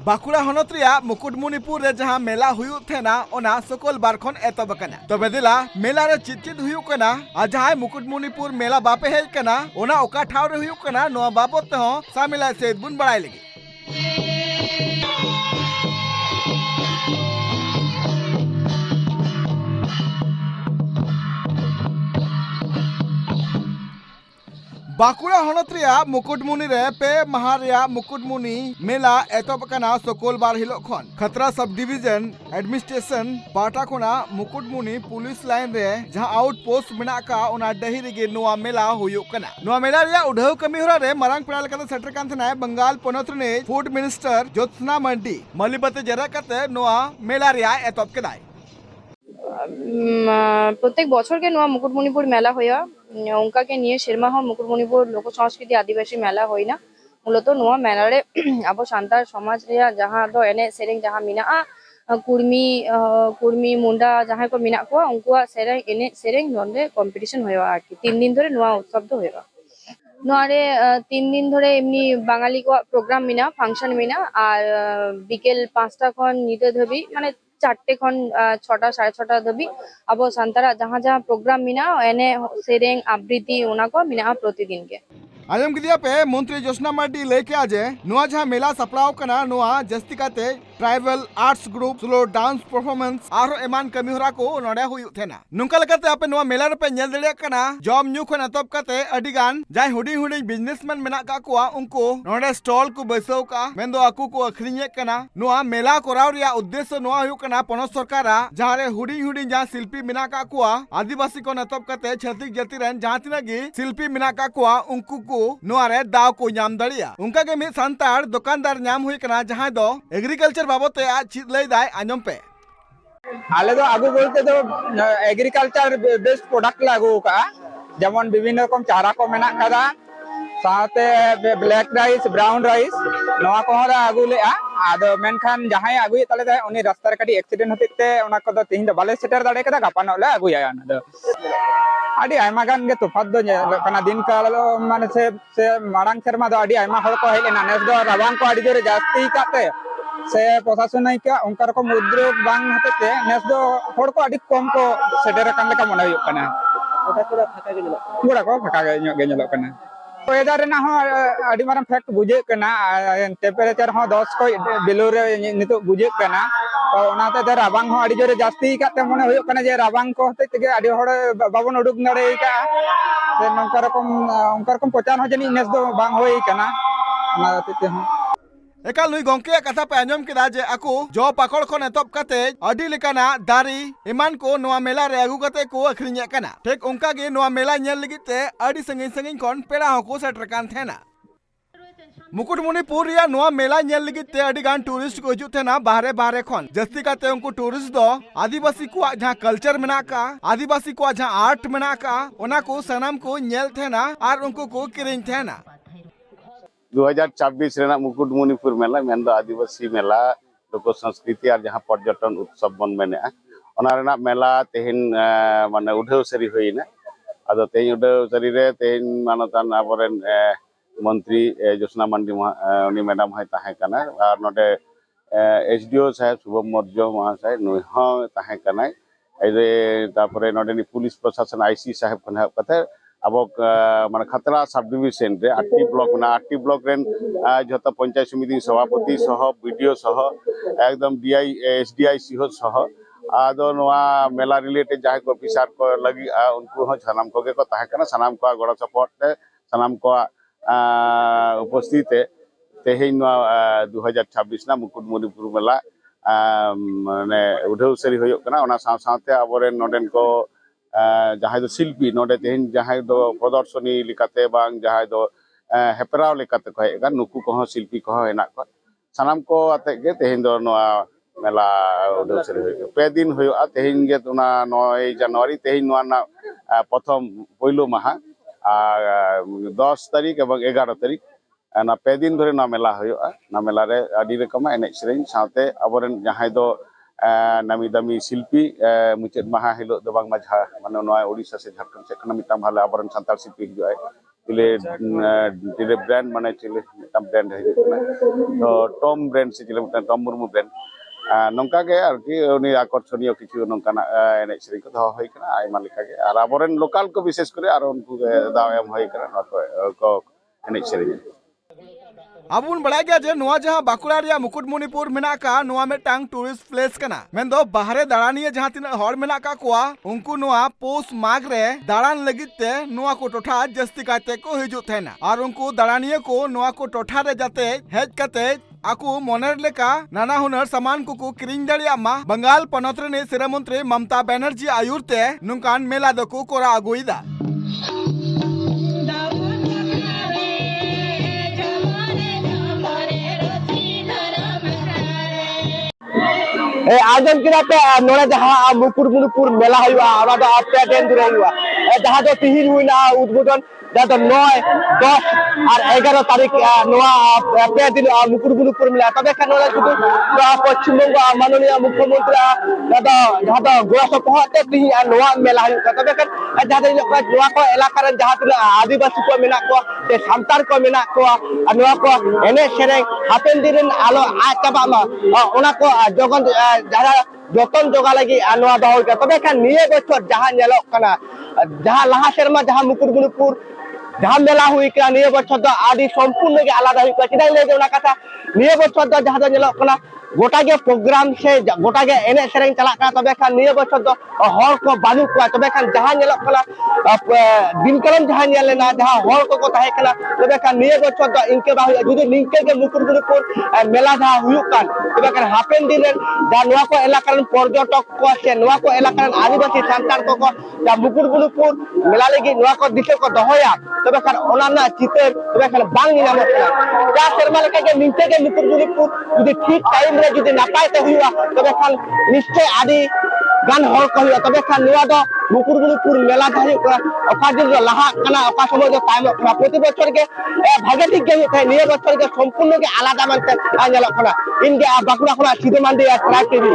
बाकुड़ा हनत मुकुटमणिपुर रे जहां मेला हुयुक थेना ओना सकल बार खन एतब कना तबे दिला मेला रे चित हुयुक कना आ जहां मुकुटमणिपुर मेला बापे हेज कना ओना ओका ठाव रे हुयुक कना नोआ बाबत ते हो सामिला से बुन बड़ाई लगी बाकुड़ा हनत मुकुटमुनि रे पे माह मुकुटमुनि मेला एतबकना सकल बार हिलो खन खतरा सब डिवीजन एडमिनिस्ट्रेशन पाटा खना मुकुटमुनि पुलिस लाइन रे जहां आउट पोस्ट मेना का ओना डही रेगे नोआ मेला हुयुक कना नोआ मेला रे उढ़ाव कमी होरा रे मारांग पेड़ा लेकाते सेटर कान थनाय बंगाल पोनत रे फूड मिनिस्टर ज्योत्सना मंडी मलिबते जरा कते नोआ मेला रे एतब केदाय প্রত্যেক বছরকে নোয়া মুকুটমণিপুর মেলা হইয়া অঙ্কাকে নিয়ে শেরমাহ মুকুটমণিপুর লোক সংস্কৃতি আদিবাসী মেলা হই না মূলত নোয়া মেলারে আবো সান্তাল সমাজ রিয়া যাহা দো এনে সেরেং যাহা মিনা কুর্মি কুর্মি মুন্ডা যাহা কো মিনা কো উনকুয়া সেরেং এনে সেরেং নন্দে কম্পিটিশন হইয়া আর কি 3 দিন ধরে নোয়া উৎসব তো হইয়া নোয়ারে 3 দিন ধরে এমনি বাঙালি কো প্রোগ্রাম মিনা ফাংশন মিনা আর বিকেল 5টা খন নিতে ধবি মানে 4टे खन 6टा 6:30 धबी अब संतारा जहाँ जहाँ प्रोग्राम मिना एने सेरेंग आबृत्ति ओना को मिना प्रतिदिन के आजम गिदिया पे मंत्री ज्योत्सना मार्डी लेके आजे नुआ जहां मेला सपड़ाव कना नुआ जस्ती काते tribal arts group slow dance performance आरो एमान कमी होरा को नोडे हुयु थेना नुंका लेकाते आपे नुआ मेला रे पे नेल दड़िया कना जॉब न्यू खन तब काते अडिगान जाय हुडी हुडी बिजनेसमैन मेना का कोआ उनको नोडे स्टॉल को बैसौ का मेंदो आकु को अखरिnye कना नुआ मेला कोराव रिया उद्देश्य नुआ हुयु कना पनोत सरकारा जहां रे हुडी हुडी जहां शिल्पी मेना का कोआ आदिवासी को नतब काते छत्तीस जाति रेन जहां तिनागी शिल्पी मेना का कोआ उनको को नोआरे दाव को नाम दड़िया उनका के मिद संतार दुकानदार नाम हुई कना जहां दो एग्रीकल्चर बाबते आज चित लई दाय आंजम पे आले दो आगु बोलते तो एग्रीकल्चर बेस्ड प्रोडक्ट लागू का जेमन विभिन्न रकम चारा को मेना कदा साथे ब्लैक राइस ब्राउन राइस नवा को हरा आगु ले आदो मेनखान जहां आगु तले दे उनी रास्ता रे कडी एक्सीडेंट होतिते ओना को दो तिहिन दो बाले सेटर दाड़े कदा गापानो ले आगु या ना दो आदि आयमा गान गे तुफात दो कना दिन काल माने से मारांग शर्मा दो आदि आयमा हर को हेलेना नेस दो रावांग को आदि जोरे जास्ती काते से प्रशासन का उनका रकम उद्योग बांग हतेते नेस दो हर को आदि कम को सेटर कान लेका मने हुयुक कना ओटा को फाका गे नेलो पूरा को फाका गे नेलो कना वेदर ना हो आदि मारम फैक्ट बुझे कना टेम्परेचर हो 10 को बिलो रे नितो बुझे कना तो ओनाते दे राबांग हो आदि जोरे जास्ती काते मने हुयुक कना जे राबांग को हते तेगे आदि होड़ बाबन उडुक नडे का से नंका रकम प्रचार हो जनी नेस दो बांग होई कना ना तेते हो एका लुई गंके कथा पे आंजम केदा जे आकु जो पाकड़ खन एतब काते अडी लेकाना दारी ईमान को नोआ मेला रे आगु काते को अखरिnye कना ठीक उनका गे नोआ मेला नेल लगिते अडी संगिन संगिन खन पेड़ा हको सेटर कान थेना मुकुटमणिपुर रिया नोआ मेला नेल लगिते अडी गान टूरिस्ट को हिजुत थेना बाहरे बाहरे खन जस्ती काते उनको टूरिस्ट दो आदिवासी को जहां कल्चर मेना का आदिवासी को जहां आर्ट मेना का ओना को सनाम को नेल थेना और उनको को किरिन थेना 2026 रेना मुकुटमणिपुर मेला मेंदो आदिवासी मेला लोक संस्कृति और जहां पर्यटन उत्सव बन मेने ओना रेना मेला तेहिन माने उढेव सरी होइना आदो तेहिन उढेव सरी रे तेहिन मानतान आबरेन मंत्री ज्योत्सना मांडी उनी मैडम है ताहे कना और नोडे एसडीओ साहेब शुभम मौर्य महाशय नुई ह ताहे कना एजे तापरे नोडे नि पुलिस प्रशासन आईसी साहेब कना कते अब माने खतरा सब डिविजन रे 8 ब्लॉक ना 8 ब्लॉक रेन जत पंचायत समिति सभापति सह वीडियो सह एकदम डीआई एसडीआई सीहो सह आदो नोआ मेला रिलेटेड जाय को ऑफिसर को लगी उनको हो सनाम को के को ताहे कना सनाम को गड़ सपोर्ट ते सनाम को उपस्थित तेहिन 2026 ना मुकुटमणिपुर मेला माने उढेव सरी होयो कना ओना साथे आबोरे नोडेन को जहां दो शिल्पी नोडे तेहिन जहां दो प्रदर्शनी लिकाते बांग जहां दो हेपराव लिकाते को हेगा नुकु को शिल्पी को हेना को सनाम को आते गे तेहिन दो नोआ मेला उडो सरी होयो पे दिन होयो तेहिन गे तुना 9 जनवरी तेहिन नोआ ना प्रथम पहिलो माह 10 तारीख एवं 11 तारीख ना पे दिन धरे ना मेला होयो ना मेला रे आदि रकम एने सेरेन साथे अबरेन जहां दो नामी दामी शिल्पी मुचाद माहा हिलो दो बांग माझा माने नोआ ओडिशा से झारखंड से खना मिताम हाले अबरन संताल शिल्पी हिजुआय चिले ब्रांड माने चिले ब्रांड है तो टॉम ब्रांड से चिले टॉम मुर्मू ब्रांड नौका के आरकी उनी आकर्षणीय किछु नौकाना एने सेरी को दो होई कना आइमा लेखा के आर आबोरेन लोकल को विशेष करे आर उनको दाव एम होई कना को एने सेरी अबुन बड़ा गया जे नुआ जहां बाकुड़ा रिया मुकुटमणिपुर मेना का नुआ मेटांग टूरिस्ट प्लेस कना मेंदो बाहरे दाड़ानिया जहां तिना हर मेना का कोआ उनको नुआ पोस माग रे दाड़ान लगित ते नुआ को टोठा जस्ती काते को हिजु थेना और उनको दाड़ानिया को नुआ को टोठा रे जाते हेज कते आकु मोनर लेका नाना हुनर सामान को किरिंग दाड़िया मा बंगाल पनोत रे सिरा मंत्री ममता बनर्जी आयुरते नुकान मेला दको कोरा अगुइदा आजम किरा पे नोड़े जहां मुकुटमणिपुर मेला हुआ आना तो आपे दिन दूर हुआ जहां तो तिहिन हुइना उद्घाटन जहां तो 9, 10 और 11 तारीख नोआ पे दिन मुकुटमणिपुर मेला तबे का नोड़े शुधु पश्चिम बंग माननीय मुख्यमंत्री जहां तो गोस पहते तिहि नोआ मेला हुआ तबे का जहां तो नोआ को इलाका रे जहां तो आदिवासी को मेना को ते सांतार को मेना को नोआ को एने सेरे हापेन दिन आलो आ चाबा मा ओना को जगन जहां जतन जोगा लगी नोआ दो तबे का निये बछर जहां नेलो कना जहां लहा शर्मा जहां मुकुटमणिपुर जहां मेला हुई का निये बछर दो आदि संपूर्ण के आलादा हुई चिदा ले जोना कथा निये बछर दो जहां दो नेलो कना गोटा के प्रोग्राम से गोटा के एने सेरेंग चला का तबे खान निये बछर दो हर को बानु को तबे खान जहां नेलो कना दिनकलम जहां नेलेना जहां हर को ताहे कना तबे खान निये बछर दो इनके बा जुदी निंके के मुकुटमणिपुर मेला जहां हुई कान तबे खान हापेन दिन जहां नोआ को इलाका रन पर्यटक को से नोआ को इलाका रन आदिवासी सांतार को जहां मुकुटमणिपुर मेला लगी नोआ को दिसे को दोहया तबे खान ओनाना चितर तबे खान बांग नि नामो जा शर्मा लेका के निंके के मुकुटमणिपुर जुदी ठीक टाइम रे जुदी नापाय ते हुआ तबे खान निश्चय आदि गान हर को हुआ तबे खान नोआ दो मुकुटमणिपुर मेला धाई ओका दिन लहा कना ओका समय जो टाइम प्रति बछर के भागे ठीक के थे निये बछर के संपूर्ण के आलादा मानते आनेला कना इनके बाकुड़ा कना सीधे मांडे ट्राइब टीवी